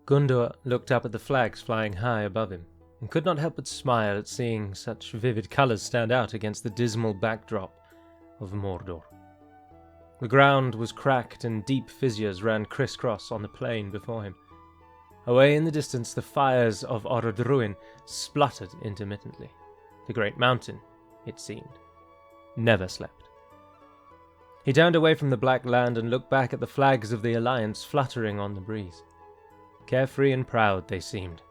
Gondor looked up at the flags flying high above him, and could not help but smile at seeing such vivid colours stand out against the dismal backdrop of Mordor. The ground was cracked and deep fissures ran criss-cross on the plain before him. Away in the distance the fires of Orodruin spluttered intermittently. The great mountain, it seemed, never slept. He turned away from the black land and looked back at the flags of the Alliance fluttering on the breeze. Carefree and proud they seemed.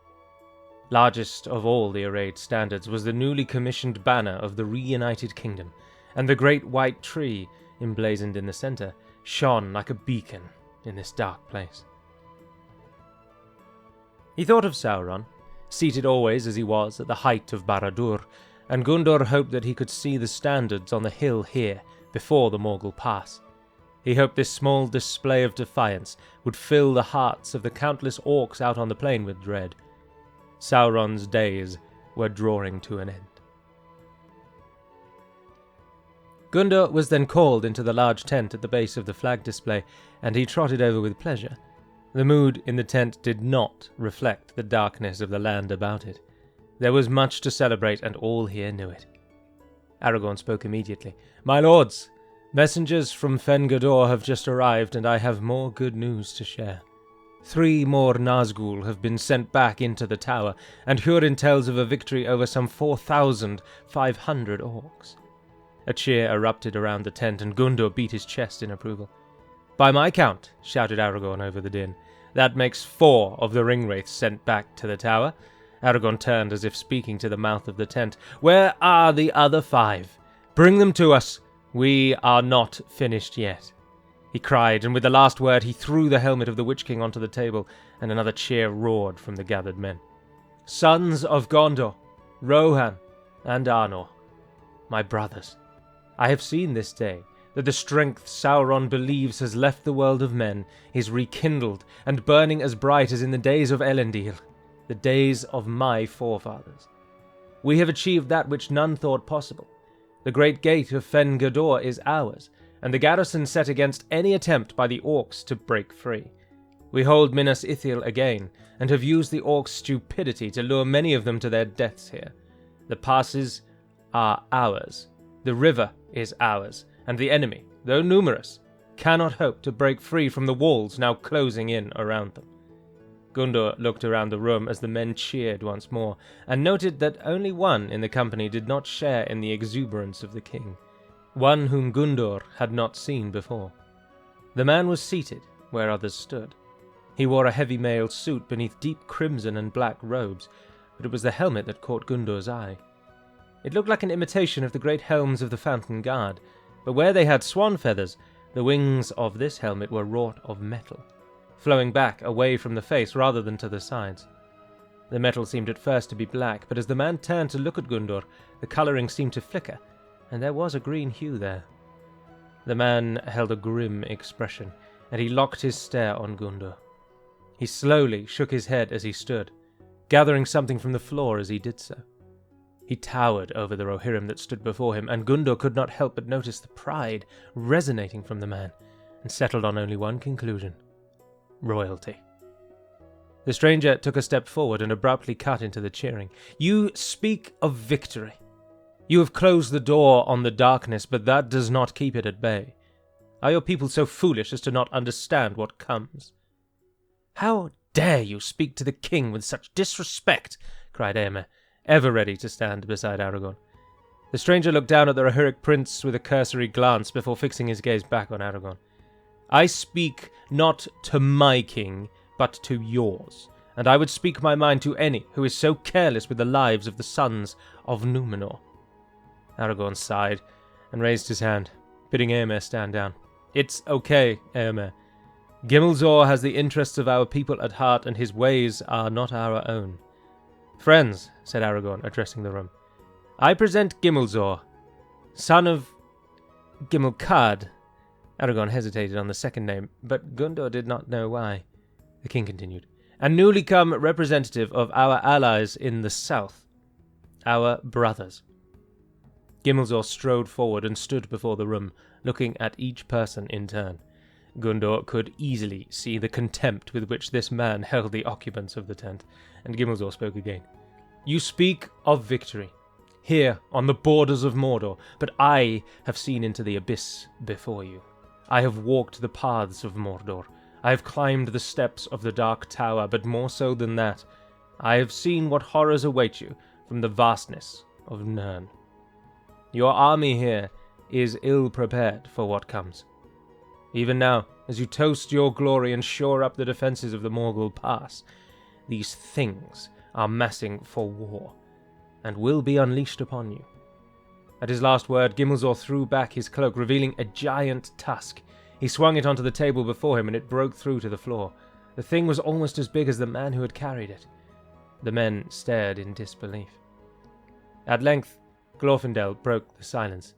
Largest of all the arrayed standards was the newly commissioned banner of the Reunited Kingdom, and the great white tree, emblazoned in the centre, shone like a beacon in this dark place. He thought of Sauron, seated always as he was at the height of Barad-dûr, and Gondor hoped that he could see the standards on the hill here, before the Morgul Pass. He hoped this small display of defiance would fill the hearts of the countless orcs out on the plain with dread. Sauron's days were drawing to an end. Gondor was then called into the large tent at the base of the flag display, and he trotted over with pleasure. The mood in the tent did not reflect the darkness of the land about it. There was much to celebrate, and all here knew it. Aragorn spoke immediately. "My lords, messengers from Fen-Gedor have just arrived, and I have more good news to share. 3 more Nazgûl have been sent back into the tower, and Hurin tells of a victory over some 4,500 orcs." A cheer erupted around the tent, and Gondor beat his chest in approval. "By my count," shouted Aragorn over the din, "that makes 4 of the ringwraiths sent back to the tower." Aragorn turned as if speaking to the mouth of the tent. "Where are the other 5? Bring them to us. We are not finished yet," he cried, and with the last word he threw the helmet of the Witch King onto the table, and another cheer roared from the gathered men. "Sons of Gondor, Rohan and Arnor, my brothers, I have seen this day that the strength Sauron believes has left the world of men is rekindled and burning as bright as in the days of Elendil, the days of my forefathers. We have achieved that which none thought possible. The great gate of Fen-Gedor is ours, and the garrison set against any attempt by the orcs to break free. We hold Minas Ithil again, and have used the orcs' stupidity to lure many of them to their deaths here. The passes are ours. The river is ours, and the enemy, though numerous, cannot hope to break free from the walls now closing in around them." Gondor looked around the room as the men cheered once more, and noted that only one in the company did not share in the exuberance of the king, one whom Gondor had not seen before. The man was seated where others stood. He wore a heavy mail suit beneath deep crimson and black robes, but it was the helmet that caught Gondor's eye. It looked like an imitation of the great helms of the Fountain Guard, but where they had swan feathers, the wings of this helmet were wrought of metal, flowing back away from the face rather than to the sides. The metal seemed at first to be black, but as the man turned to look at Gondor, the colouring seemed to flicker, and there was a green hue there. The man held a grim expression, and he locked his stare on Gondor. He slowly shook his head as he stood, gathering something from the floor as he did so. He towered over the Rohirrim that stood before him, and Gondor could not help but notice the pride resonating from the man, and settled on only one conclusion: royalty. The stranger took a step forward and abruptly cut into the cheering. "You speak of victory. You have closed the door on the darkness, but that does not keep it at bay. Are your people so foolish as to not understand what comes?" "How dare you speak to the king with such disrespect?" cried Éomer, ever ready to stand beside Aragorn. The stranger looked down at the Rohirric prince with a cursory glance before fixing his gaze back on Aragorn. "I speak not to my king, but to yours, and I would speak my mind to any who is so careless with the lives of the sons of Númenor." Aragorn sighed and raised his hand, bidding Éomer stand down. "It's okay, Éomer. Gimmelzor has the interests of our people at heart, and his ways are not our own. Friends," said Aragorn, addressing the room, "I present Gimmelzor, son of Gimmelcad." Aragorn hesitated on the second name, but Gondor did not know why. The king continued, "and newly come representative of our allies in the south, our brothers." Gimmelzor strode forward and stood before the room, looking at each person in turn. Gondor could easily see the contempt with which this man held the occupants of the tent, and Gimmelzor spoke again. You speak of victory, here on the borders of Mordor, but I have seen into the abyss before you. I have walked the paths of Mordor. I have climbed the steps of the Dark Tower, but more so than that, I have seen what horrors await you from the vastness of Nirn. Your army here is ill prepared for what comes. Even now, as you toast your glory and shore up the defences of the Morgul Pass, these things are massing for war, and will be unleashed upon you. At his last word, Gimmelzor threw back his cloak, revealing a giant tusk. He swung it onto the table before him, and it broke through to the floor. The thing was almost as big as the man who had carried it. The men stared in disbelief. At length, Glorfindel broke the silence.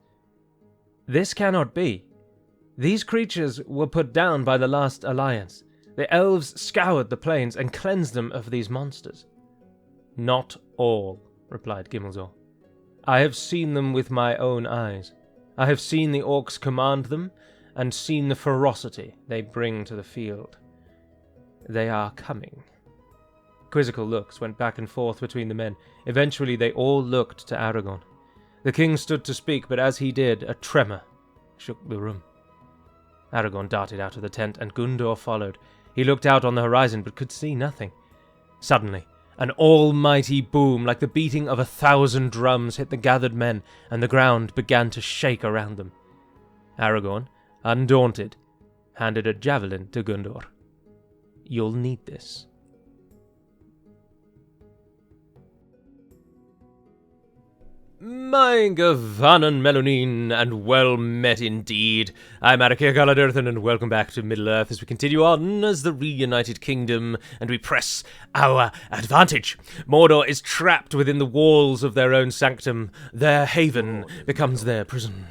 This cannot be. These creatures were put down by the last alliance. The elves scoured the plains and cleansed them of these monsters. Not all, replied Gimmelzor. I have seen them with my own eyes. I have seen the orcs command them, and seen the ferocity they bring to the field. They are coming. Quizzical looks went back and forth between the men. Eventually they all looked to Aragorn. The king stood to speak, but as he did, a tremor shook the room. Aragorn darted out of the tent, and Gondor followed. He looked out on the horizon, but could see nothing. Suddenly, an almighty boom, like the beating of 1,000 drums, hit the gathered men, and the ground began to shake around them. Aragorn, undaunted, handed a javelin to Gondor. You'll need this. Mein Gewannen Melonin, and well met indeed. I'm Arakir Galadurthan, and welcome back to Middle-earth as we continue on as the Reunited Kingdom, and we press our advantage. Mordor is trapped within the walls of their own sanctum. Their haven becomes their prison,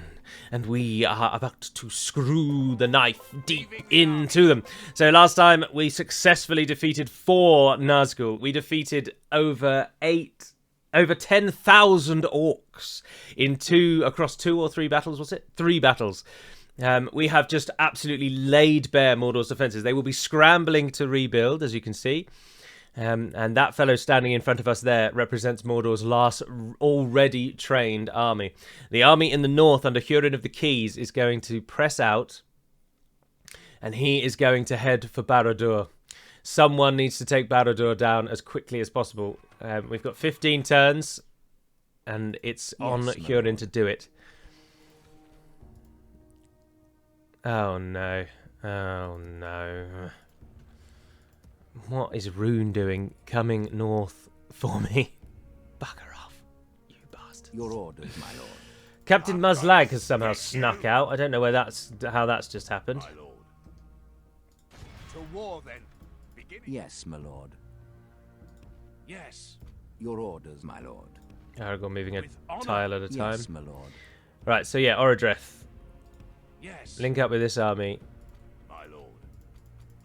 and we are about to screw the knife deep into them. So last time we successfully defeated 4 Nazgul. We defeated over 10,000 orcs across 2 or 3 battles, was it? 3 battles. We have just absolutely laid bare Mordor's defences. They will be scrambling to rebuild, as you can see. And that fellow standing in front of us there represents Mordor's last already trained army. The army in the north under Hurin of the Keys is going to press out, and he is going to head for Barad-dûr. Someone needs to take Barad-dûr down as quickly as possible. We've got 15 turns, and it's on Hurin to do it. Oh no. Oh no. What is Rune doing coming north for me? Bugger off, you bastard. Your orders, my lord. Captain Muzzlag has somehow snuck out. I don't know how that's just happened. My lord. To war then. Yes, my lord. Yes. Your orders, my lord. Aragorn moving a tile at a time. Yes, my lord. Right, so yeah, Orodreth. Yes. Link up with this army. My lord.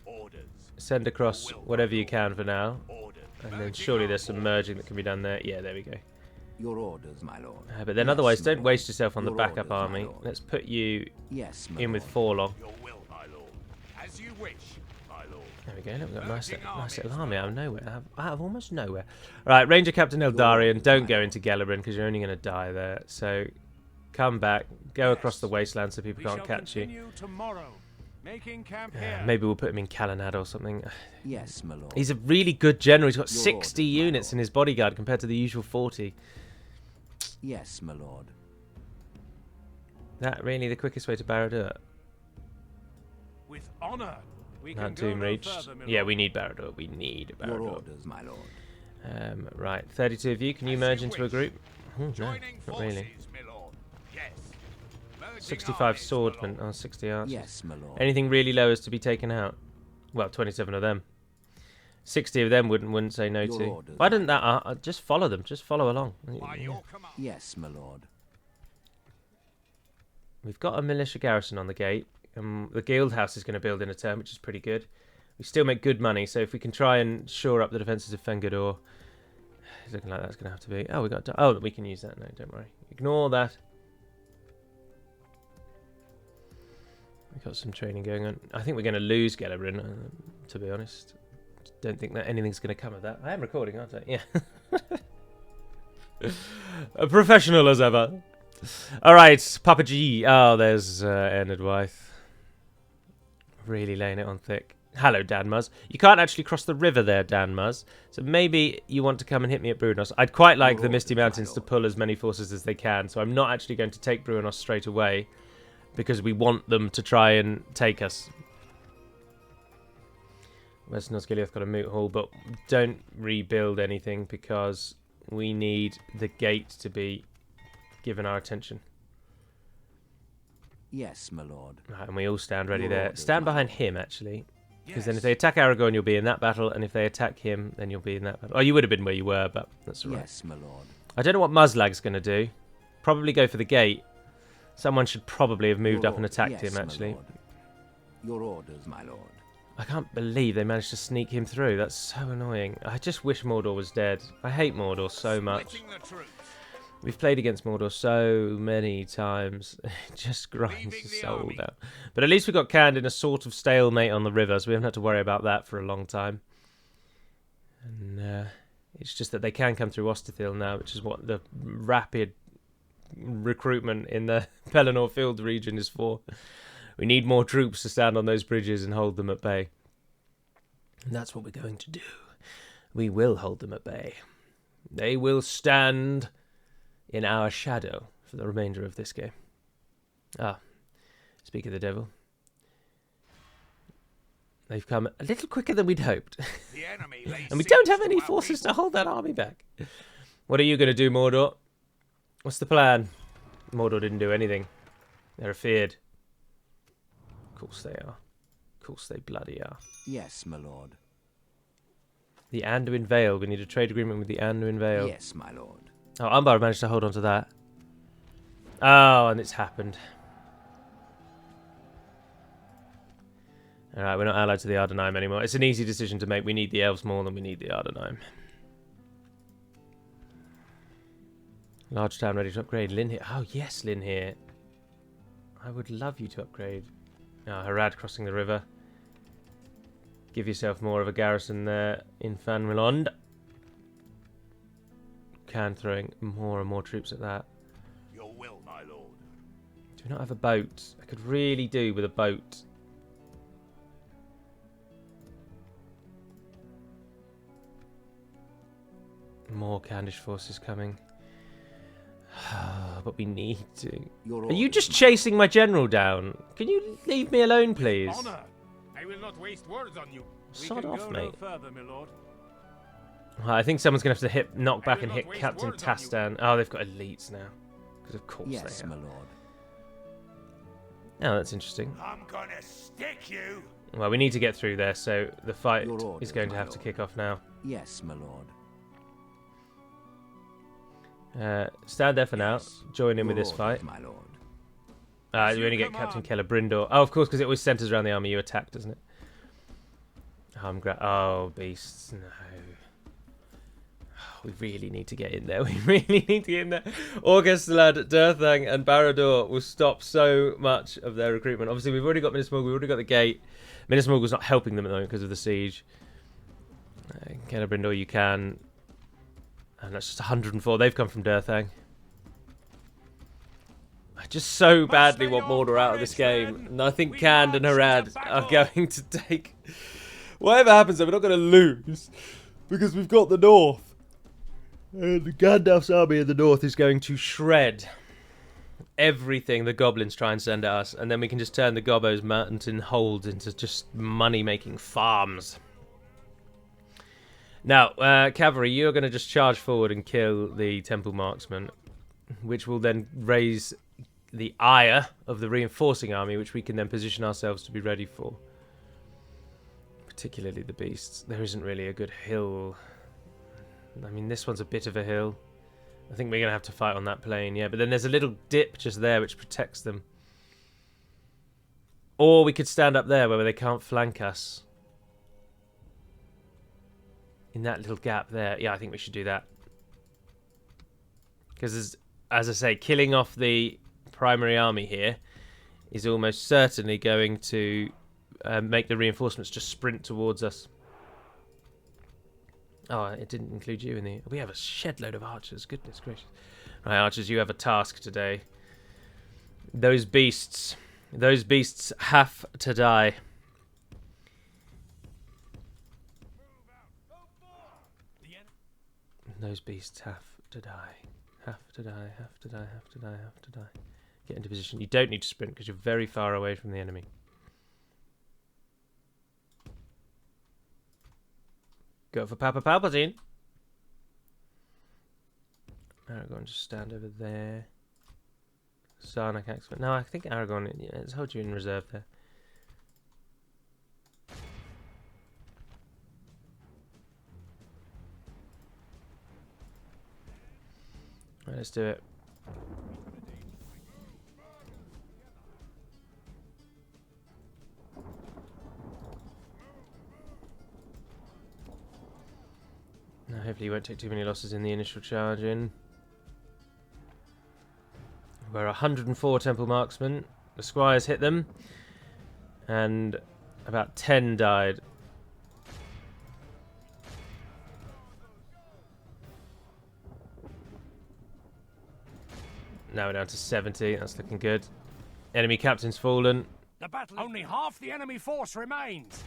Orders. Send across whatever you can for now. Orders. And then surely there's some merging that can be done there. Yeah, there we go. Your orders, my lord. But then otherwise, don't waste yourself on the backup army. Let's put you in with Forlong. Your will, my lord. As you wish, my lord. There we go. Look, we've got a nice little army out of nowhere. Out of almost nowhere. Right, Ranger Captain Eldarion, don't go into Gellerin because you're only going to die there. So come back, go across the wasteland so people can't catch you. Tomorrow. Making camp here. Maybe we'll put him in Calenad or something. Yes, my lord. He's a really good general. He's got 60 units in his bodyguard compared to the usual 40. Yes, my lord. That really the quickest way to Barad-dûr? With honor. We That can go Doom no reached. further, my Yeah, lord. we need Barad-dûr. We need Your Barad-dûr. orders, my lord. Right, 32 of you. Can you merge into a wish. group? Oh, no, Joining not really. forces, my lord. Yes. Merging 65 armies, my swordsmen. lord. Oh, 60 archers. Yes, my lord. Anything really low is to be taken out. Well, 27 of them. 60 of them wouldn't say no Your to. orders, Why didn't that? Just follow them. Just follow along. By your command. Yes, my lord. We've got a militia garrison on the gate. The guild house is going to build in a turn, which is pretty good. We still make good money, so if we can try and shore up the defences of Fengodor, it's looking like that's going to have to be. Oh, we can use that. No, don't worry. Ignore that. We've got some training going on. I think we're going to lose Gellerin, to be honest. Don't think that anything's going to come of that. I am recording, aren't I? Yeah. A professional as ever. Alright, Papa G. Oh, there's Ernard Wythe. Really laying it on thick. Hello, Danmuz. You can't actually cross the river there, Danmuz. So maybe you want to come and hit me at Brunos. I'd quite like the Misty Mountains to pull as many forces as they can, so I'm not actually going to take Brunos straight away, because we want them to try and take us. West Nosgiliath got a moot hall, but don't rebuild anything because we need the gate to be given our attention. Yes, my lord. Right, and we all stand ready Your there. orders, Stand my behind lord. him, actually. Because Yes. then if they attack Aragorn, you'll be in that battle, and if they attack him, then you'll be in that battle. Oh, you would have been where you were, but that's all right. Yes, my lord. I don't know what Muslag's going to do. Probably go for the gate. Someone should probably have moved Your up and orders. attacked Yes, him, my actually. lord. Your orders, my lord. I can't believe they managed to sneak him through. That's so annoying. I just wish Mordor was dead. I hate Mordor so much. Splitting the truth. We've played against Mordor so many times. It just grinds Leaving the the soul army. down. But at least we got canned in a sort of stalemate on the river, so we haven't had to worry about that for a long time. And it's just that they can come through Osterthil now, which is what the rapid recruitment in the Pelennor Field region is for. We need more troops to stand on those bridges and hold them at bay. And that's what we're going to do. We will hold them at bay. They will stand in our shadow for the remainder of this game. Ah, speak of the devil. They've come a little quicker than we'd hoped. The enemy lays And we don't siege have any to our forces to people. hold that army back. What are you going to do, Mordor? What's the plan? Mordor didn't do anything. They're afeared. Of course they are. Of course they bloody are. Yes, my lord. The Anduin Vale. We need a trade agreement with the Anduin Vale. Yes, my lord. Oh, Umbar managed to hold on to that. Oh, and it's happened. Alright, we're not allied to the Ardenheim anymore. It's an easy decision to make. We need the elves more than we need the Ardenheim. Large town ready to upgrade. Lynn here. Oh, yes, Lynn here. I would love you to upgrade. Oh, Harad crossing the river. Give yourself more of a garrison there in Fanmelond. Can throwing more and more troops at that. Your will, my lord. Do we not have a boat? I could really do with a boat. More Candish forces coming. But we need to. Your Are you orders, just my chasing my general down? Can you leave me alone, please? Honor. I will not waste words on you. We Sod can off, go mate. no further, my lord. I think someone's going to have to knock back will and not hit waste Captain words on you. Tastan. Oh, they've got elites now. Because of course Yes, they my have. lord. Oh, that's interesting. I'm gonna stick you. Well, we need to get through there, so the fight Your is orders, going to my have to lord. kick off now. Yes, my lord. Stand there for now. Yes. Join in with Your this orders, fight. my lord. As You you only get command. Captain Celebrimbor. Oh, of course, because it always centers around the army you attack, doesn't it? Oh, beasts, no. We really need to get in there. We really need to get in there. Augustlad, Durthang, and Barad-dûr will stop so much of their recruitment. Obviously, we've already got Minas Morgul. We've already got the gate. Minas Morgul's not helping them at the moment because of the siege. Celebrimbor, you can. And that's just 104. They've come from Durthang. I just so badly want Mordor out of this game. And I think Cand and Harad are going to take... Whatever happens, though, we're not going to lose. Because we've got the north. And Gandalf's army in the north is going to shred everything the goblins try and send at us. And then we can just turn the Gobbo's mountain holds into just money-making farms. Now, cavalry, you're going to just charge forward and kill the temple marksman, which will then raise the ire of the reinforcing army, which we can then position ourselves to be ready for. Particularly the beasts. There isn't really a good hill. I mean, this one's a bit of a hill. I think we're going to have to fight on that plain, yeah. But then there's a little dip just there which protects them. Or we could stand up there where they can't flank us. In that little gap there. Yeah, I think we should do that. Because, as I say, killing off the primary army here is almost certainly going to make the reinforcements just sprint towards us. Oh, it didn't include you in the... We have a shed load of archers. Goodness gracious. Right, archers, you have a task today. Those beasts have to die. Those beasts have to die. Have to die, have to die, have to die, have to die. Get into position. You don't need to sprint because you're very far away from the enemy. Go for Papa Palpatine. Aragorn, just stand over there. Sarnak Axeman. No, I think Aragorn, yeah, let's hold you in reserve there. Right, let's do it. Now, hopefully you won't take too many losses in the initial charge in. We're 104 Temple Marksmen. The Squires hit them. And about 10 died. Now we're down to 70. That's looking good. Enemy captain's fallen. The battle. Only half the enemy force remains.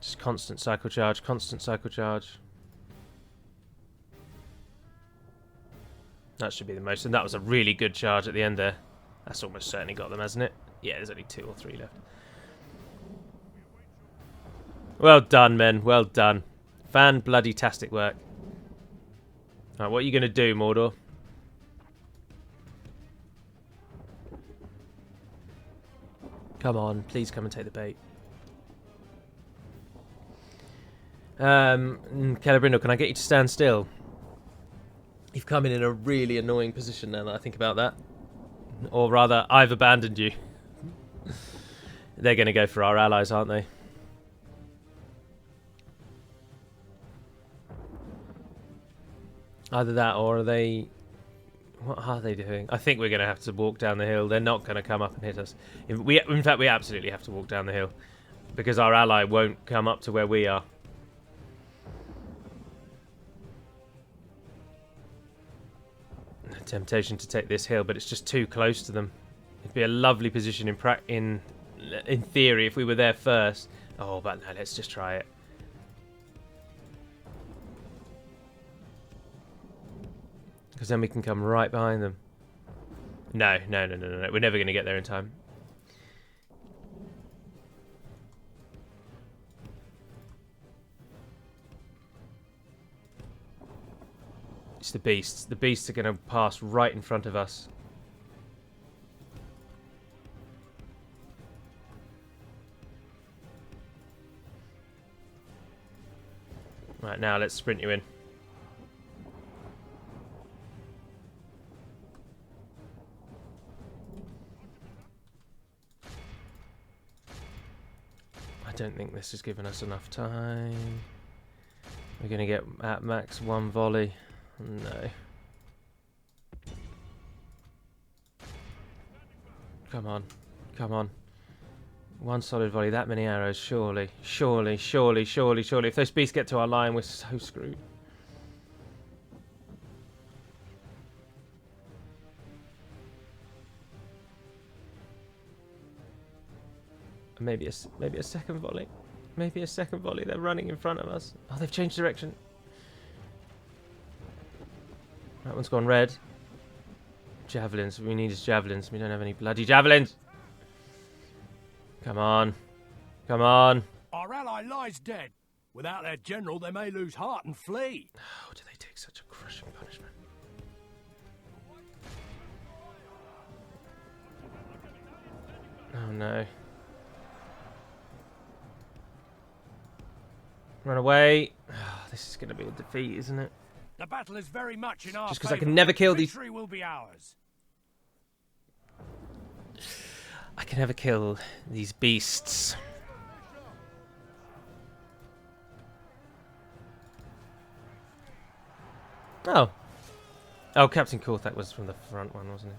Just constant cycle charge, constant cycle charge. That should be the most. And that was a really good charge at the end there. That's almost certainly got them, hasn't it? Yeah, there's only 2 or 3 left. Well done, men. Well done. Fan-bloody-tastic work. Alright, what are you going to do, Mordor? Come on, please come and take the bait. Celebrindo, can I get you to stand still? You've come in a really annoying position now that I think about that. Or rather, I've abandoned you. They're going to go for our allies, aren't they? Either that, or are they... What are they doing? I think we're going to have to walk down the hill. They're not going to come up and hit us. In fact, we absolutely have to walk down the hill. Because our ally won't come up to where we are. Temptation to take this hill, but it's just too close to them. It'd be a lovely position in theory if we were there first. Oh, but no, let's just try it. Because then we can come right behind them. No. We're never going to get there in time. It's the beasts. The beasts are going to pass right in front of us. Right, now let's sprint you in. I don't think this has given us enough time. We're going to get at max 1 volley. No. Come on. Come on. 1 solid volley, that many arrows, surely. Surely. If those beasts get to our line, we're so screwed. Maybe a second volley. Maybe a second volley. They're running in front of us. Oh, they've changed direction. That one's gone red. Javelins. We need his javelins. We don't have any bloody javelins. Come on. Come on. Our ally lies dead. Without their general, they may lose heart and flee. How do they take such a crushing punishment? Oh no. Run away. Oh, this is going to be a defeat, isn't it? The battle is very much in our Just because I favor. can never kill these... Victory will be ours. I can never kill these beasts. Oh. Oh, Captain Korthak was from the front one, wasn't he?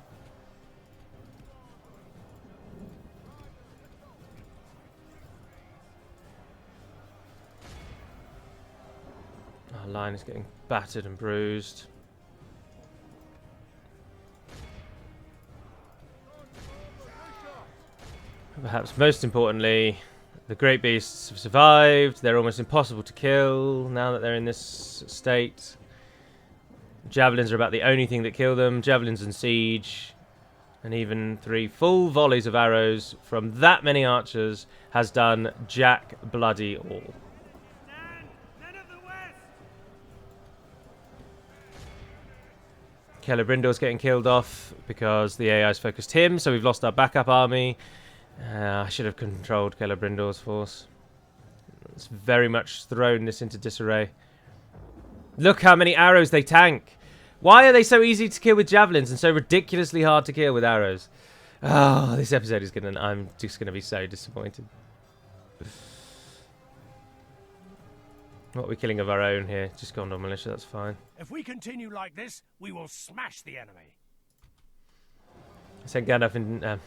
line is getting battered and bruised. Perhaps most importantly, the great beasts have survived. They're almost impossible to kill now that they're in this state. Javelins are about the only thing that kill them. Javelins and siege. And even 3 full volleys of arrows from that many archers has done jack bloody all. Celebrindo's getting killed off because the AI's focused him, so we've lost our backup army. I should have controlled Celebrindo's force. It's very much thrown this into disarray. Look how many arrows they tank. Why are they so easy to kill with javelins and so ridiculously hard to kill with arrows? Oh, this episode is gonna... I'm just gonna be so disappointed. What are we killing of our own here? Just Gondor militia, that's fine. If we continue like this, we will smash the enemy. I sent Gandalf in... I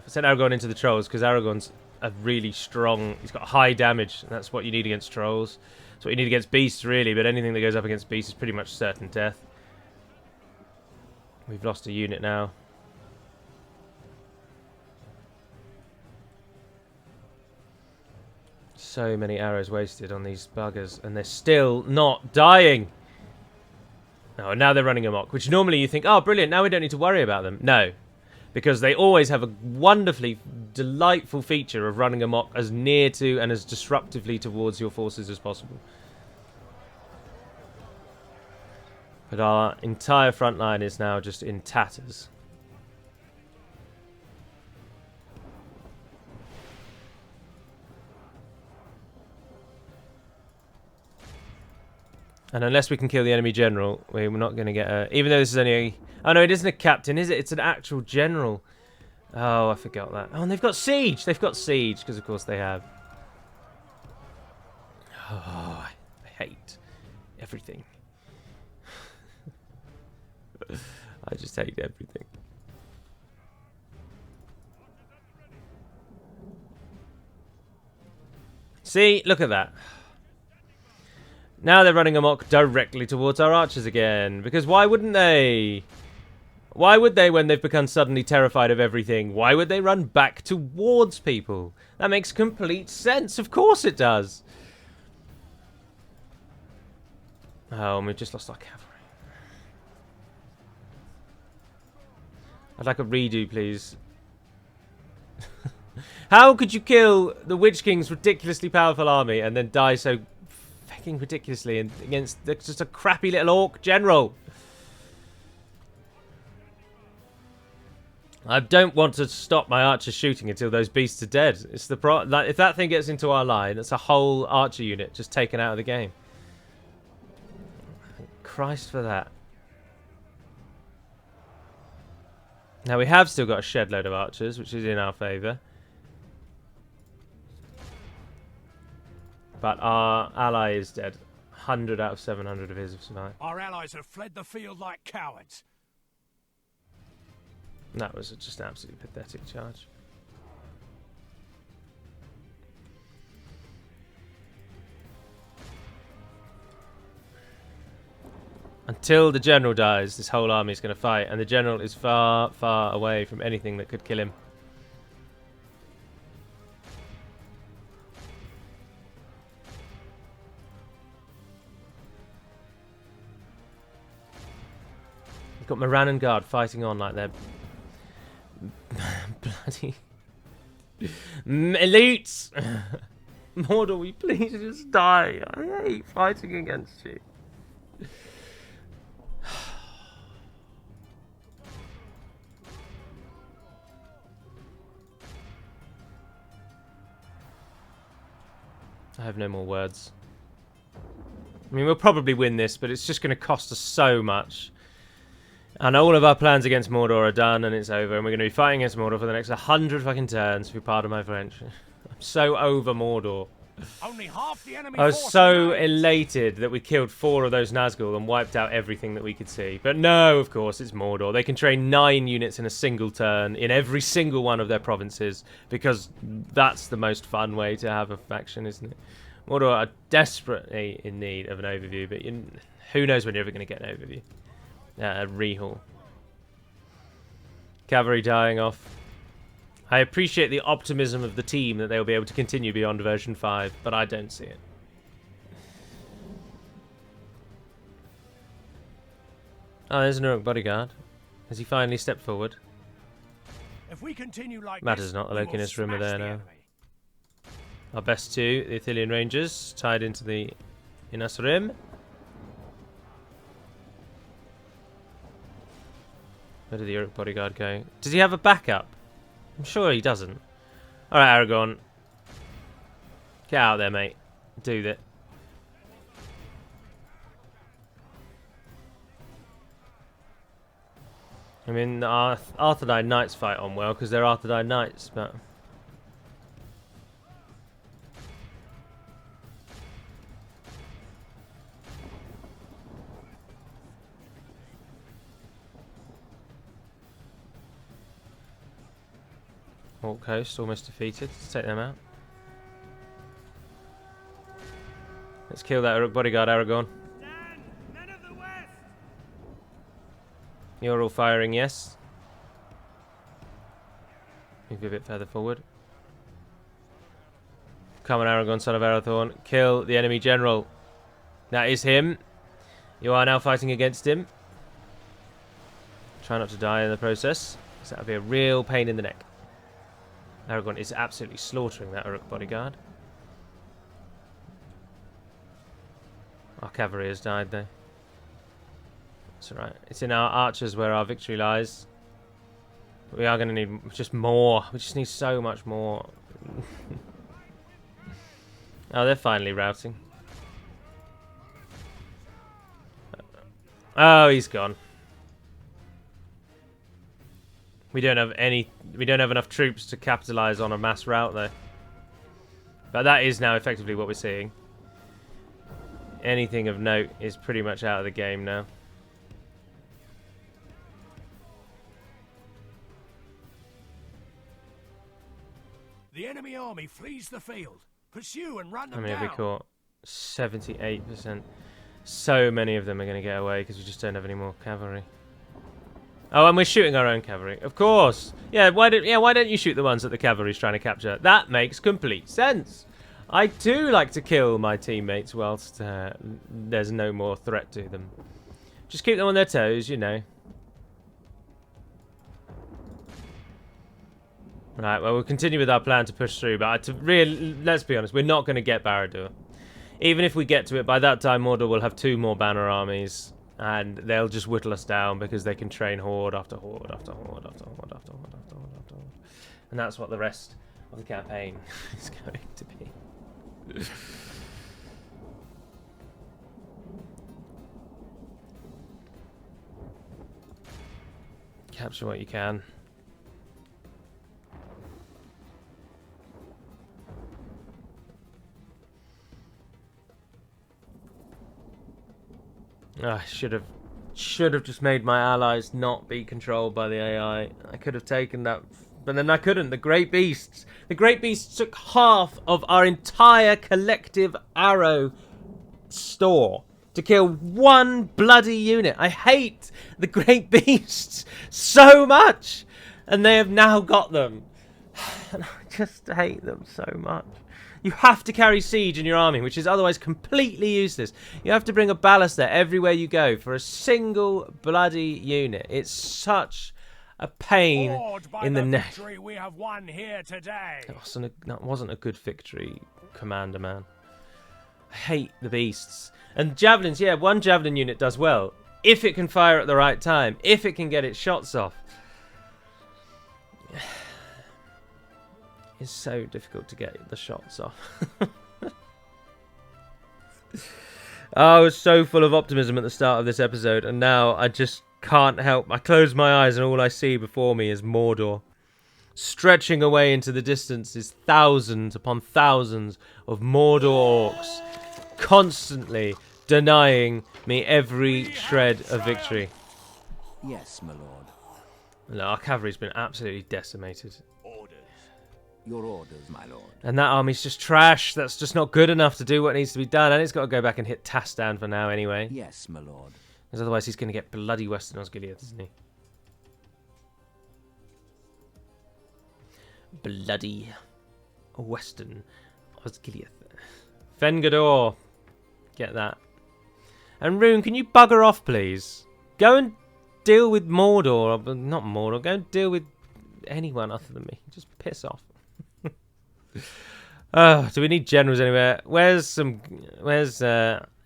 sent Aragorn into the trolls because Aragorn's a really strong... He's got high damage, and that's what you need against trolls. That's what you need against beasts, really, but anything that goes up against beasts is pretty much certain death. We've lost a unit now. So many arrows wasted on these buggers, and they're still not dying. Oh, and now they're running amok, which normally you think, oh, brilliant, now we don't need to worry about them. No, because they always have a wonderfully delightful feature of running amok as near to and as disruptively towards your forces as possible. But our entire front line is now just in tatters. And unless we can kill the enemy general, we're not going to get a... Even though this is only a... Oh, no, it isn't a captain, is it? It's an actual general. Oh, I forgot that. Oh, and they've got siege. They've got siege, because of course they have. Oh, I hate everything. I just hate everything. See, look at that. Now they're running amok directly towards our archers again. Because why wouldn't they? Why would they when they've become suddenly terrified of everything? Why would they run back towards people? That makes complete sense. Of course it does. Oh, and we've just lost our cavalry. I'd like a redo, please. How could you kill the Witch King's ridiculously powerful army and then die so fucking ridiculously against just a crappy little orc general? I don't want to stop my archers shooting until those beasts are dead. It's the like, if that thing gets into our line, that's a whole archer unit just taken out of the game. Christ for that. Now we have still got a shed load of archers, which is in our favour. But our ally is dead. 100 out of 700 of his have survived. Our allies have fled the field like cowards. That was just an absolutely pathetic charge. Until the general dies, this whole army is going to fight, and the general is far, far away from anything that could kill him. You've got Moran and Guard fighting on like they're bloody elites. Mordor, will you please just die? I hate fighting against you. I have no more words. I mean, we'll probably win this, but it's just going to cost us so much. And all of our plans against Mordor are done, and it's over. And we're going to be fighting against Mordor for the next 100 fucking turns, if you're pardon my French. I'm so over Mordor. Only half the enemy I was force so remains. elated that we killed 4 of those Nazgul and wiped out everything that we could see. But no, of course, it's Mordor. They can train 9 units in a single turn in every single one of their provinces, because that's the most fun way to have a faction, isn't it? Mordor are desperately in need of an overview, but who knows when you're ever going to get an overview. A rehaul. Cavalry dying off. I appreciate the optimism of the team that they'll be able to continue beyond version 5, but I don't see it. Oh, there's an Uruk bodyguard. Has he finally stepped forward? If we continue like Matters this, not, the we will Lokinus room are smash there the now. enemy. Our best two, the Ithilien Rangers, tied into the Inas Rim. Where did the Uruk bodyguard go? Does he have a backup? I'm sure he doesn't. Alright, Aragorn. Get out there, mate. Do that. I mean, our Arthedain Knights fight on well because they're Arthedain Knights, but... Orc Coast almost defeated. Let's take them out. Let's kill that Uruk bodyguard, Aragorn. Stand, men of the West! You're all firing, yes. Move a bit further forward. Come on, Aragorn, son of Arathorn. Kill the enemy general. That is him. You are now fighting against him. Try not to die in the process, because that would be a real pain in the neck. Aragorn is absolutely slaughtering that Uruk bodyguard. Our cavalry has died though. That's alright. It's in our archers where our victory lies. But we are going to need just more. We just need so much more. Oh, they're finally routing. Oh, he's gone. We don't have enough troops to capitalize on a mass rout though. But that is now effectively what we're seeing. Anything of note is pretty much out of the game now. The enemy army flees the field. Pursue and run them How many have we down. caught? 78%. So many of them are going to get away because we just don't have any more cavalry. Oh, and we're shooting our own cavalry. Of course. Yeah, why don't you shoot the ones that the cavalry's trying to capture? That makes complete sense. I do like to kill my teammates whilst there's no more threat to them. Just keep them on their toes, you know. Right, well, we'll continue with our plan to push through, but let's be honest, we're not going to get Barad-dûr. Even if we get to it, by that time Mordor will have 2 more banner armies, and they'll just whittle us down because they can train horde after horde after horde after horde after horde after horde after horde. And that's what the rest of the campaign is going to be. Capture what you can. I should have just made my allies not be controlled by the AI. I could have taken that, but then I couldn't. The Great Beasts took half of our entire collective arrow store to kill one bloody unit. I hate the Great Beasts so much, and they have now got them. And I just hate them so much. You have to carry siege in your army, which is otherwise completely useless. You have to bring a ballista everywhere you go for a single bloody unit. It's such a pain in the neck. We have won here today. That wasn't a good victory, Commander Man. I hate the beasts. And javelins, yeah, one javelin unit does well. If it can fire at the right time. If it can get its shots off. It's so difficult to get the shots off. I was so full of optimism at the start of this episode, and now I just can't help. I close my eyes and all I see before me is Mordor. Stretching away into the distance is thousands upon thousands of Mordor orcs, constantly denying me every shred of victory. Yes, my lord. No, our cavalry's been absolutely decimated. Orders. Your orders, my lord. And that army's just trash. That's just not good enough to do what needs to be done. And it's got to go back and hit Tastan for now anyway. Yes, my lord. Because otherwise he's going to get bloody Western Osgiliath, isn't he? Bloody Western Osgiliath. Fengador. Get that. And Rune, can you bugger off, please? Go and deal with Mordor. Not Mordor. Go and deal with anyone other than me. Just piss off. Do we need generals anywhere?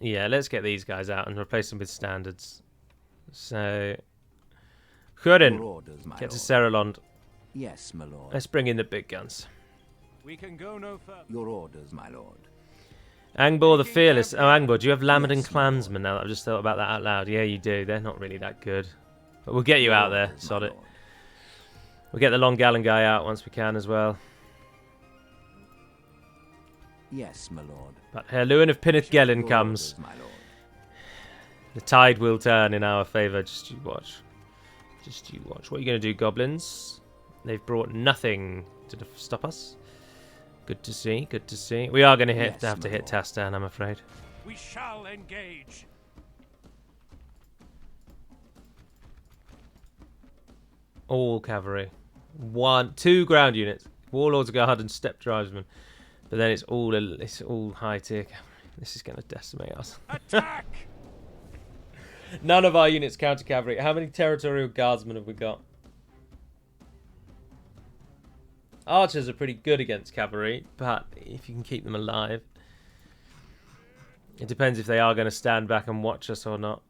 Yeah, let's get these guys out and replace them with standards. So, Hurin, get to Seralond. Yes, my lord. Let's bring in the big guns. We can go no further. Your orders, my lord. Angbor the Fearless. Oh, Angbor, do you have Lamadin Clansmen now that I've just thought about that out loud? Yeah, you do. They're not really that good. But we'll get you out there. Sod it. We'll get the Long Gallon guy out once we can as well. Yes, my lord. But Herr Lewin of Pinnith Gellin comes. Orders, my lord. The tide will turn in our favour. Just you watch. Just you watch. What are you going to do, goblins? They've brought nothing to stop us. Good to see. Good to see. We are going to have to hit Tastan, I'm afraid. We shall engage. All cavalry. 2 ground units. Warlord's Guard and Step Tribesmen. But then it's all high tier cavalry. This is going to decimate us. Attack! None of our units counter cavalry. How many territorial guardsmen have we got? Archers are pretty good against cavalry, but if you can keep them alive. It depends if they are going to stand back and watch us or not.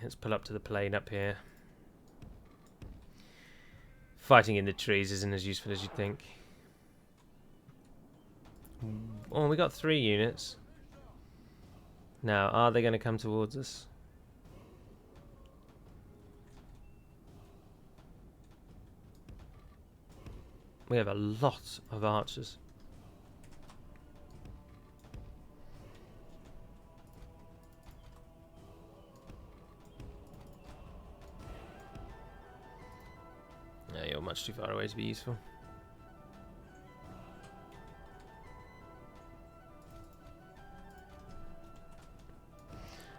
Let's pull up to the plain up here. Fighting in the trees isn't as useful as you'd think. Oh, we got 3 units. Now, are they going to come towards us? We have a lot of archers. No, you're much too far away to be useful.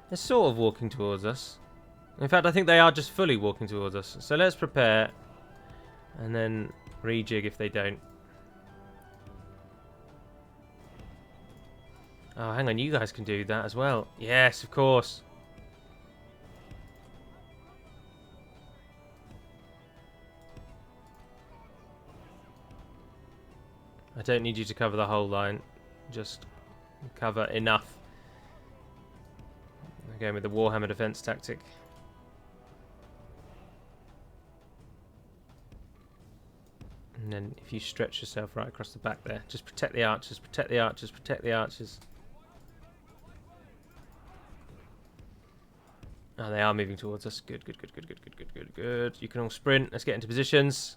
They're sort of walking towards us. In fact, I think they are just fully walking towards us. So let's prepare. And then rejig if they don't. Oh, hang on. You guys can do that as well. Yes, of course. I don't need you to cover the whole line. Just cover enough. Going with the Warhammer defense tactic. And then if you stretch yourself right across the back there, just protect the archers, protect the archers, protect the archers. Oh, they are moving towards us. Good, good, good, good, good, good, good, good, good. You can all sprint. Let's get into positions.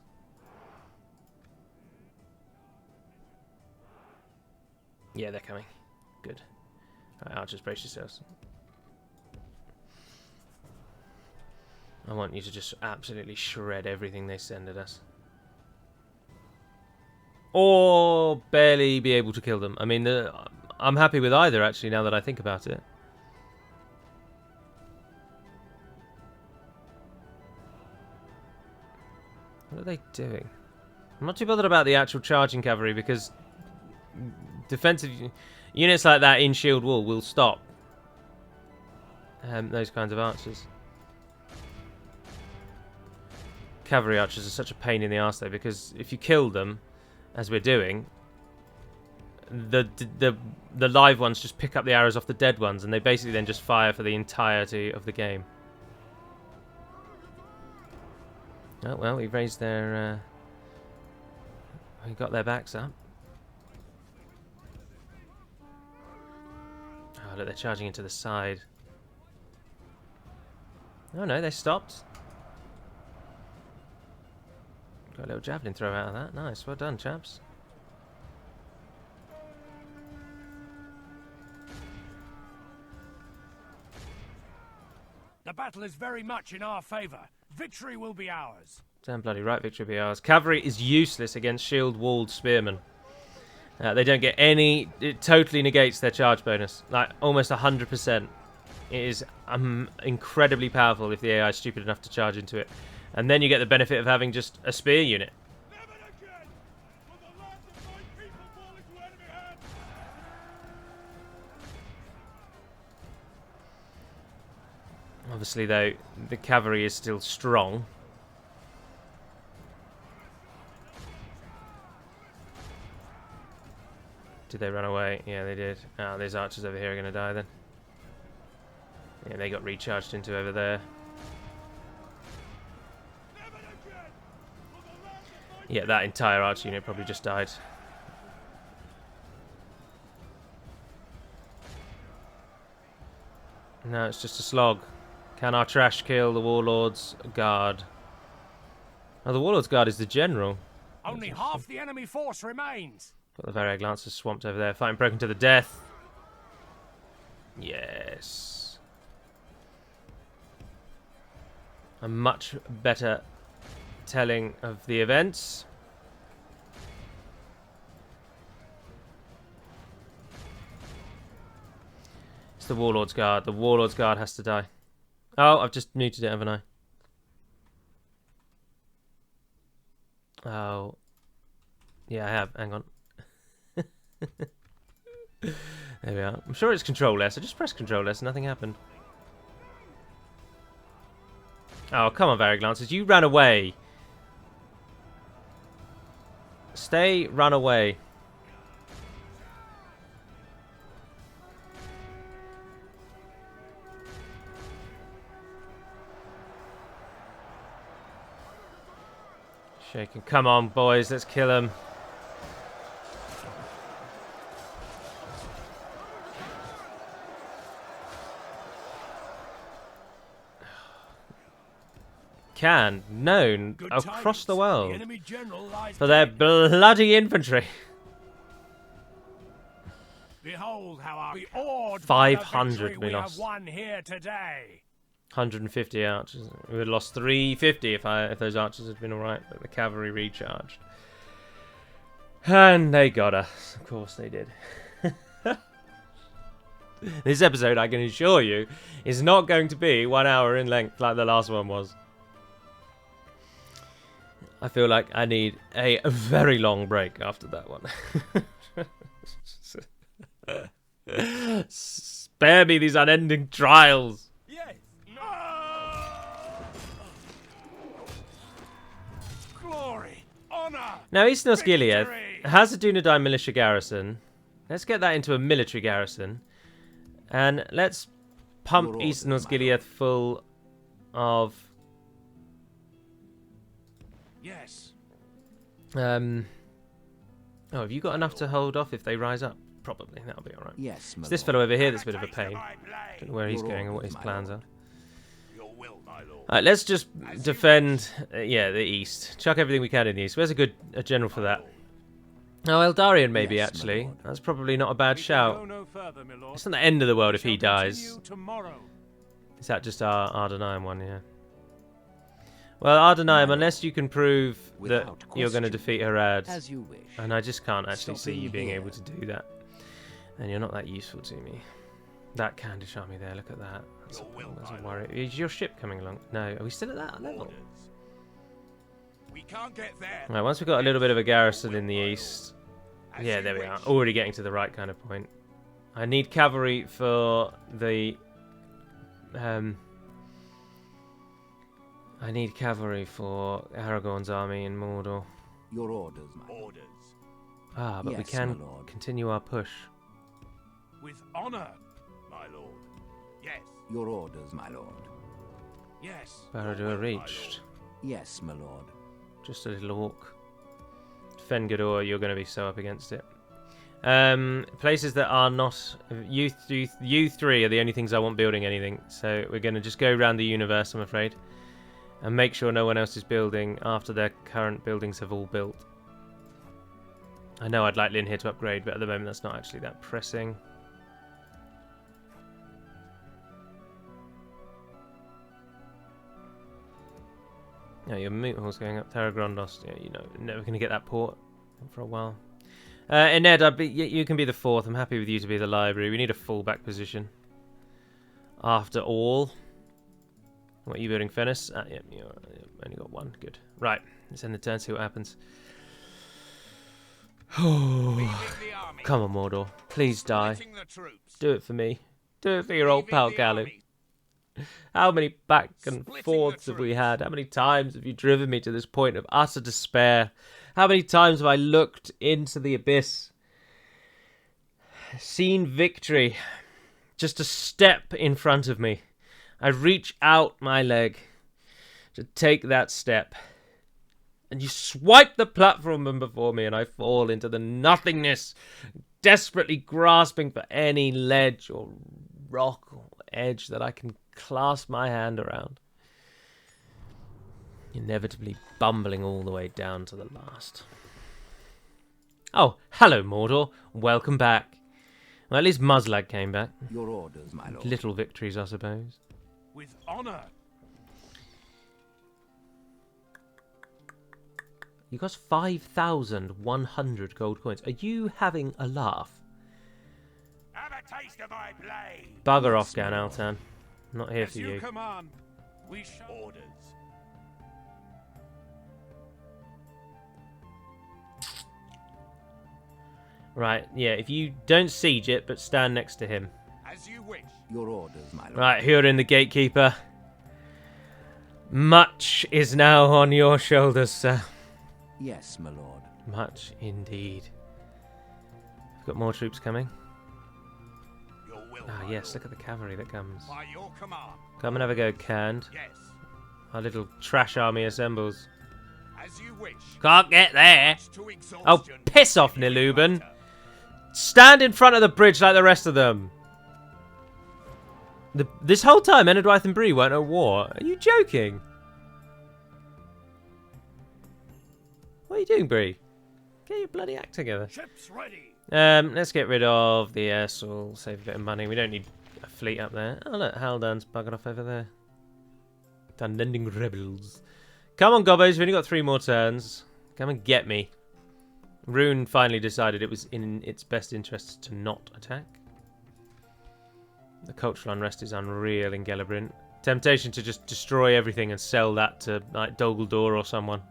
Yeah, they're coming. Good. All right, archers, brace yourselves. I want you to just absolutely shred everything they send at us. Or barely be able to kill them. I mean, I'm happy with either, actually, now that I think about it. What are they doing? I'm not too bothered about the actual charging cavalry, because defensive units like that in shield wall will stop those kinds of archers. Cavalry archers are such a pain in the arse though, because if you kill them, as we're doing, the live ones just pick up the arrows off the dead ones, and they basically then just fire for the entirety of the game. Oh well, we've raised their we got their backs up. Oh look, they're charging into the side. Oh no, they stopped. Got a little javelin throw out of that. Nice, well done, chaps. The battle is very much in our favour. Victory will be ours. Damn bloody right, Victory BRs. Cavalry is useless against shield-walled spearmen. They don't get any... It totally negates their charge bonus. Like, almost 100%. It is incredibly powerful if the AI is stupid enough to charge into it. And then you get the benefit of having just a spear unit. Obviously, though, the cavalry is still strong. Did they run away? Yeah, they did. Oh, these archers over here are going to die then. Yeah, they got recharged into over there. Yeah, that entire archer unit probably just died. No, it's just a slog. Can our trash kill the Warlord's Guard? Oh, the Warlord's Guard is the general. Only half the enemy force remains. Got the Variag Lancers swamped over there, fighting broken to the death. Yes. A much better telling of the events. It's the Warlord's Guard. The Warlord's Guard has to die. Oh, I've just muted it, haven't I? Oh. Yeah, I have. Hang on. There we are. I'm sure it's Control S. I just pressed Control S and nothing happened. Oh, come on, Variag Lancers. You ran away. Stay, run away. Shaking. Come on, boys. Let's kill him. Known across the world for their bloody infantry. Behold how our awed 500 we we have lost. won here today. 150 archers. We would have lost 350 if those archers had been alright, but the cavalry recharged. And they got us. Of course they did. This episode, I can assure you, is not going to be 1 hour in length like the last one was. I feel like I need a very long break after that one. Spare me these unending trials. Yes. Glory, honor. Now, East Osgiliath Victory! has a Dunedain militia garrison. Let's get that into a military garrison. And let's pump Your Eastern orders, my Osgiliath full of... Yes. Oh, have you got enough to hold off if they rise up? Probably, that'll be alright. Yes, my It's this lord. fellow over here that's a bit of a pain. My blade. Don't know where he's Your going or what his orders, my plans are. lord. Your will, my lord. Alright, let's just defend, yeah, the east. Chuck everything we can in the east. Where's a general for that? Oh, Eldarion maybe, Yes, my actually. lord. That's probably not a bad We can shout. go no further, my lord. It's not the end of the world We if he shall dies. continue tomorrow. Is that just our Ardenheim one, yeah? Well, Ardenheim, unless you can prove that Without you're going to question. defeat Harad, As you wish. and I just can't actually see Stopping you being here. able to do that. And you're not that useful to me. That Candish army there, look at that. That's, Your will, that's my a worry. Is your ship coming along? No, are we still at that level? Orders. We can't get there. Right, once we've got a little bit of a garrison in the east. As Yeah, you there we are. wish. Already getting to the right kind of point. I need cavalry for the... I need cavalry for Aragorn's army in Mordor. Your orders, my lord. Orders. Ah, but we Yes, can my lord. continue our push. With honor, my lord. Yes. Your orders, my lord. Yes. Barad-dûr Your will, my reached. Yes, my lord. Just a little walk. Fengador, you're going to be so up against it. Places that are not... You three are the only things I want building anything. So we're going to just go around the universe, I'm afraid. And make sure no one else is building after their current buildings have all built. I know I'd like Lynn here to upgrade, but at the moment that's not actually that pressing. Yeah, your meat hall's going up. Terra Grandos. Yeah, you know, never going to get that port for a while. And Ned, you can be the fourth. I'm happy with you to be the library. We need a fullback position. After all. What are you building, Fennis? Yeah, you only got one. Good. Right, let's end the turn, see what happens. Oh, come on, Mordor. Please die. Do it for me. Do it for your old pal, Galu. How many back and forths have we had? How many times have you driven me to this point of utter despair? How many times have I looked into the abyss? Seen victory just a step in front of me. I reach out my leg to take that step. And you swipe the platform from before me and I fall into the nothingness, desperately grasping for any ledge or rock or edge that I can clasp my hand around. Inevitably bumbling all the way down to the last. Oh, hello, Mordor. Welcome back. Well, at least Muzzlag came back. Your orders, my lord. Little victories, I suppose. With honor. You got 5,100 gold coins. Are you having a laugh? Have a taste of my blade. Bugger off, Gan Altan. Not here As for you you. command, we shall orders. Right, yeah, if you don't siege it, but stand next to him. As you wish. Your orders, my lord. Right, Hurin the Gatekeeper. Much is now on your shoulders, sir. Yes, my lord. Much indeed. We've got more troops coming. Your will, Ah, my yes, lord. look at the cavalry that comes. By your command. Come and have a go, Canned. Yes. Our little trash army assembles. As you wish. Can't get there. To Oh, exhaustion. piss off, Niluban. Stand in front of the bridge like the rest of them. This whole time, Enedwaith and Bree weren't at war. Are you joking? What are you doing, Bree? Get your bloody act together. Ships ready. Let's get rid of the We'll save a bit of money. We don't need a fleet up there. Oh, look, Haldan's buggered off over there. The unending rebels. Come on, Gobbos. We've only got 3 more turns. Come and get me. Rune finally decided it was in its best interest to not attack. The cultural unrest is unreal in Gellibrand. Temptation to just destroy everything and sell that to like Dol Guldur or someone.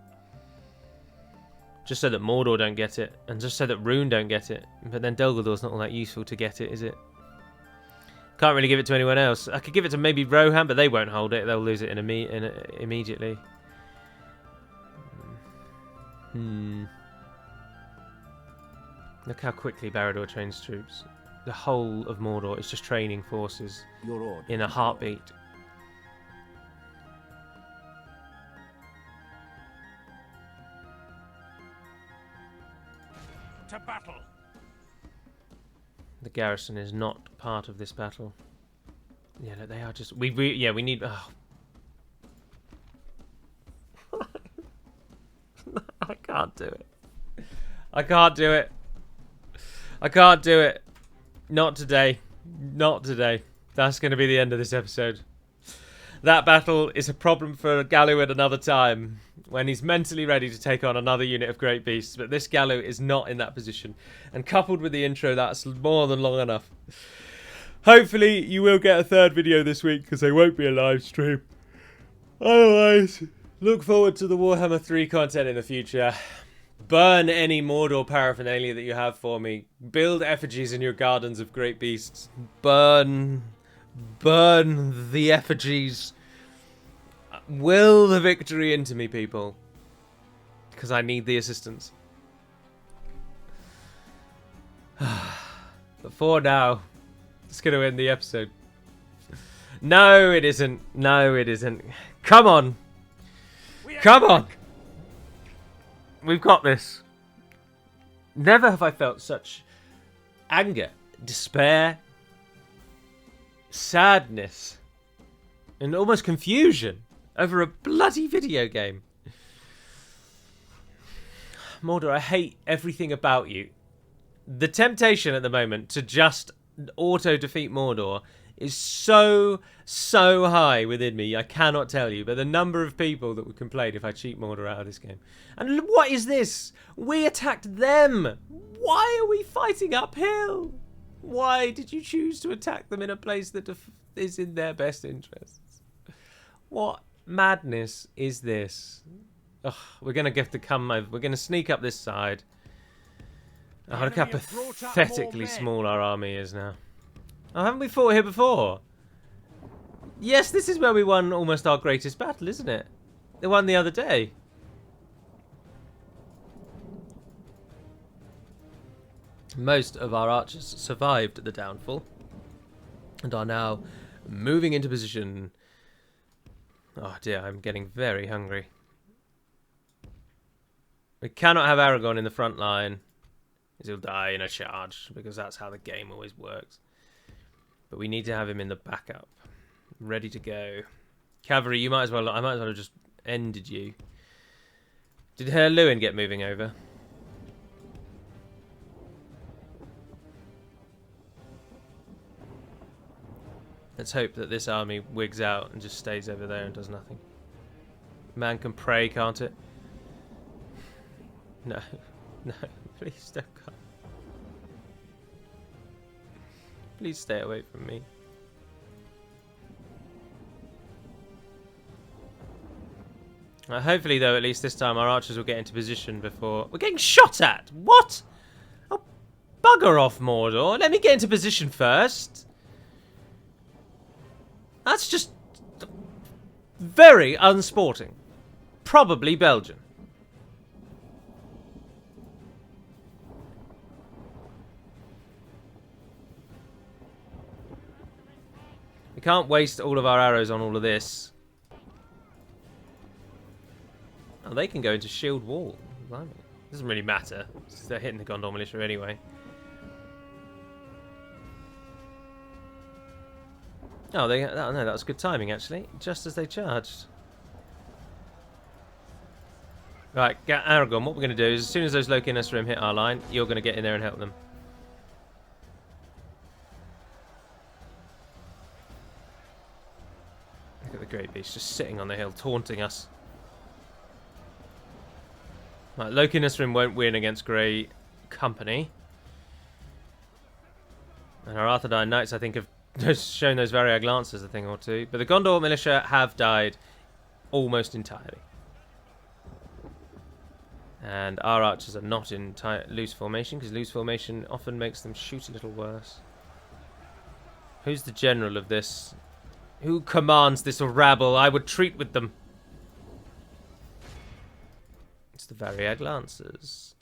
Just so that Mordor don't get it, and just so that Rune don't get it. But then Dol Guldur's not all that useful to get it, is it? Can't really give it to anyone else. I could give it to maybe Rohan, but they won't hold it. They'll lose it immediately. Look how quickly Barad-dûr trains troops. The whole of Mordor is just training forces Your orders. in a heartbeat. To battle. The garrison is not part of this battle. Yeah, no, they are just. We need. Oh. I can't do it. I can't do it. I can't do it. Not today. Not today. That's going to be the end of this episode. That battle is a problem for Galu at another time, when he's mentally ready to take on another unit of great beasts, but this Galu is not in that position. And coupled with the intro, that's more than long enough. Hopefully you will get a 3rd video this week, because there won't be a live stream. Otherwise, look forward to the Warhammer 3 content in the future. Burn any Mordor paraphernalia that you have for me. Build effigies in your gardens of great beasts. Burn the effigies. Will the victory into me, people. Because I need the assistance. But for now, it's going to end the episode. No, it isn't. No, it isn't. Come on. Come on. We've got this. Never have I felt such anger, despair, sadness, and almost confusion over a bloody video game. Mordor, I hate everything about you. The temptation at the moment to just auto-defeat Mordor is so high within me. I cannot tell you, but the number of people that would complain if I cheat Mordor out of this game. And what is this? We attacked them. Why are we fighting uphill? Why did you choose to attack them in a place that is in their best interests? What madness is this? Ugh, we're gonna have to come over. We're gonna sneak up this side. Oh, look how pathetically small our army is now. Oh, haven't we fought here before? Yes, this is where we won almost our greatest battle, isn't it? The one the other day. Most of our archers survived the downfall and are now moving into position. Oh dear, I'm getting very hungry. We cannot have Aragorn in the front line. He'll die in a charge, because that's how the game always works. But we need to have him in the backup, ready to go. Cavalry, you might as well. I might as well have just ended you. Did Herr Lewin get moving over? Let's hope that this army wigs out and just stays over there and does nothing. Man can pray, can't it? No, no, please don't come. Please stay away from me. Hopefully, though, at least this time our archers will get into position before... We're getting shot at! What? Oh, bugger off, Mordor. Let me get into position first. That's just... very unsporting. Probably Belgian. We can't waste all of our arrows on all of this. Oh, they can go into shield wall. Blimey. Doesn't really matter. They're hitting the Gondor militia anyway. Oh, no, that was good timing, actually. Just as they charged. Right, Aragorn, what we're going to do is, as soon as those Loki-Nesrim hit our line, you're going to get in there and help them. Look at the Great Beast just sitting on the hill, taunting us. Right, Loki-Nesrim won't win against Grey Company. And our Arthedain Knights, I think, have just shown those Varia glances a thing or two. But the Gondor militia have died almost entirely. And our archers are not in loose formation, because loose formation often makes them shoot a little worse. Who's the general of this? Who commands this rabble? I would treat with them. It's the Variag Lancers.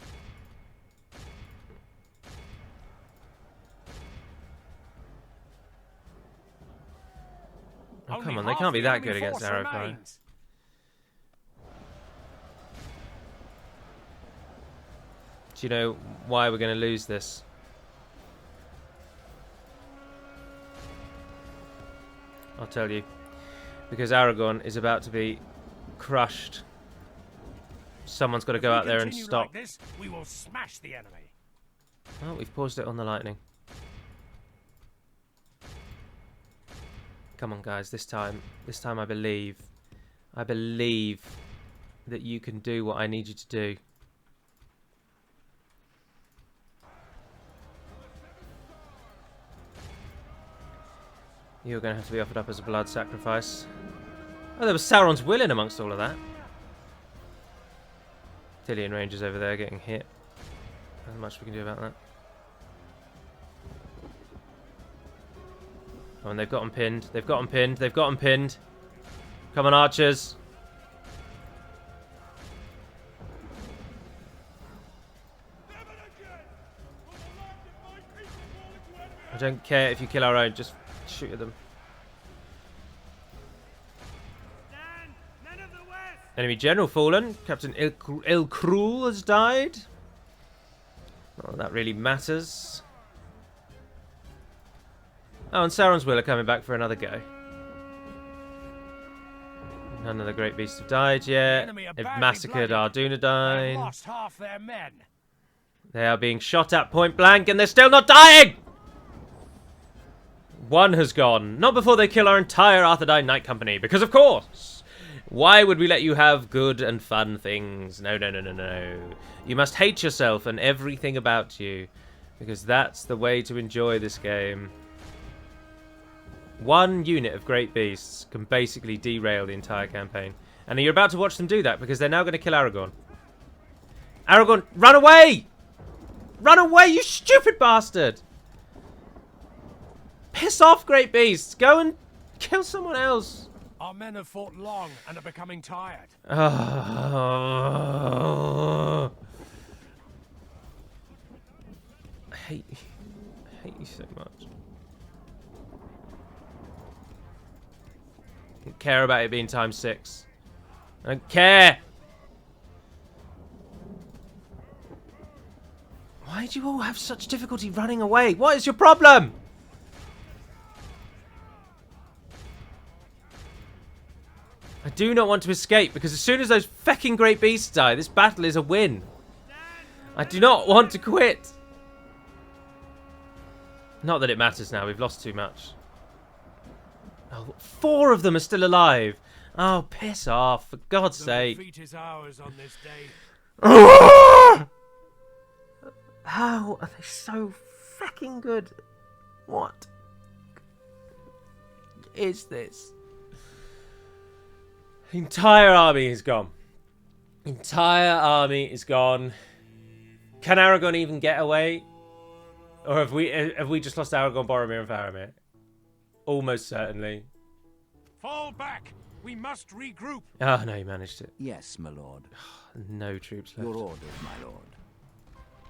Oh, come on, they can't be that good against Arrowfire. Do you know why we're going to lose this? I'll tell you. Because Aragorn is about to be crushed. Someone's got to go out there and stop. Like this, we will smash the enemy. Oh, we've paused it on the lightning. Come on, guys, this time I believe that you can do what I need you to do. You're going to have to be offered up as a blood sacrifice. Oh, there was Sauron's will in amongst all of that. Tillian Rangers over there getting hit. Not much we can do about that. Oh, and they've got them pinned. They've got them pinned. They've got them pinned. Come on, archers. I don't care if you kill our own. Just shoot at them. Enemy general fallen. Captain Ilkrul has died. Not that really matters. Oh, and Sauron's will are coming back for another go. None of the great beasts have died yet. They've massacred our Dunedain. Lost half their men. They are being shot at point blank, and they're still not dying. One has gone. Not before they kill our entire Arthedain Knight Company, because of course! Why would we let you have good and fun things? No, no, no, no, no. You must hate yourself and everything about you, because that's the way to enjoy this game. One unit of Great Beasts can basically derail the entire campaign. And you're about to watch them do that, because they're now going to kill Aragorn. Aragorn, run away! Run away, you stupid bastard! Piss off, Great Beasts! Go and kill someone else! Our men have fought long and are becoming tired. Oh. I hate you so much. I don't care about it being ×6. I don't care! Why do you all have such difficulty running away? What is your problem? I do not want to escape, because as soon as those fecking Great Beasts die, this battle is a win. I do not want to quit. Not that it matters now, we've lost too much. Oh, 4 of them are still alive. Oh, piss off, for God's sake. The defeat is ours on this day. How are they so fucking good? What is this? The entire army is gone. Entire army is gone. Can Aragorn even get away? Or have we just lost Aragorn, Boromir, and Faramir? Almost certainly. Fall back! We must regroup. Oh no, he managed it. Yes, my lord. No troops left. Your orders, my lord.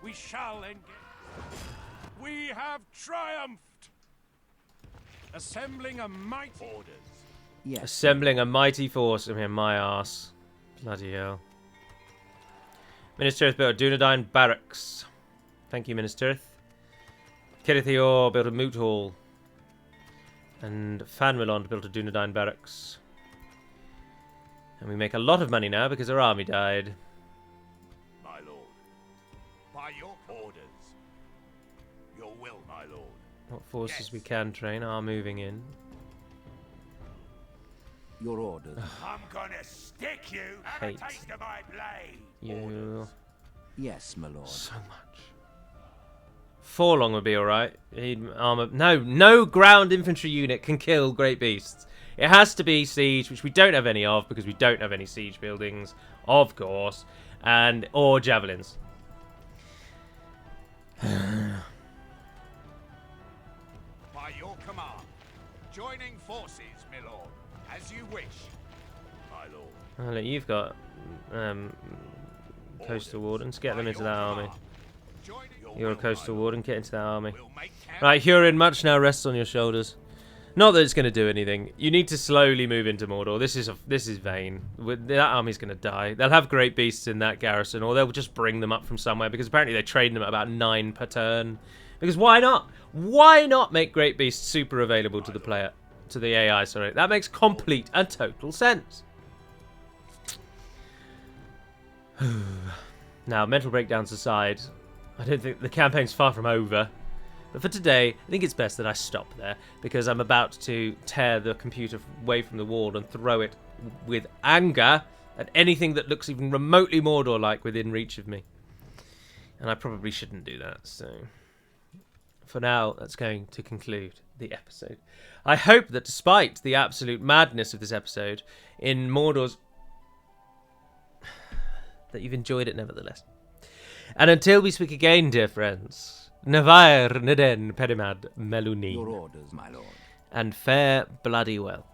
We shall engage. We have triumphed. Assembling a mighty orders. Yes. Assembling a mighty force. I mean, my arse. Bloody hell. Minas Tirith built a Dunedain barracks. Thank you, Minas Tirith. Cirith built a moot hall. And Fanwilond built a Dunedain barracks. And we make a lot of money now because our army died. My lord. By your orders. Your will, my lord. What forces we can train are moving in. Your orders. I'm gonna stick you. Have a taste of my blade. You. Yes, my lord. So much. Forlong would be alright. He'd armor. No ground infantry unit can kill Great Beasts. It has to be siege, which we don't have any of because we don't have any siege buildings, of course, and or javelins. By your command, joining forces, my lord, as you wish, my lord. Oh, look, you've got coastal wardens. Get them into that army. You're a coastal warden. Get into that army. Right, Hurin, much now rests on your shoulders. Not that it's going to do anything. You need to slowly move into Mordor. This is vain. That army's going to die. They'll have Great Beasts in that garrison, or they'll just bring them up from somewhere, because apparently they train them at about 9 per turn. Because why not? Why not make Great Beasts super available to the player, to the AI? Sorry, that makes complete and total sense. Now, mental breakdowns aside, I don't think the campaign's far from over. But for today, I think it's best that I stop there, because I'm about to tear the computer away from the wall and throw it with anger at anything that looks even remotely Mordor-like within reach of me. And I probably shouldn't do that, so for now, that's going to conclude the episode. I hope that despite the absolute madness of this episode, in Mordor's... that you've enjoyed it nevertheless. And until we speak again, dear friends... Navair Neden Perimad Meluni. Your orders, my lord. And fare bloody well.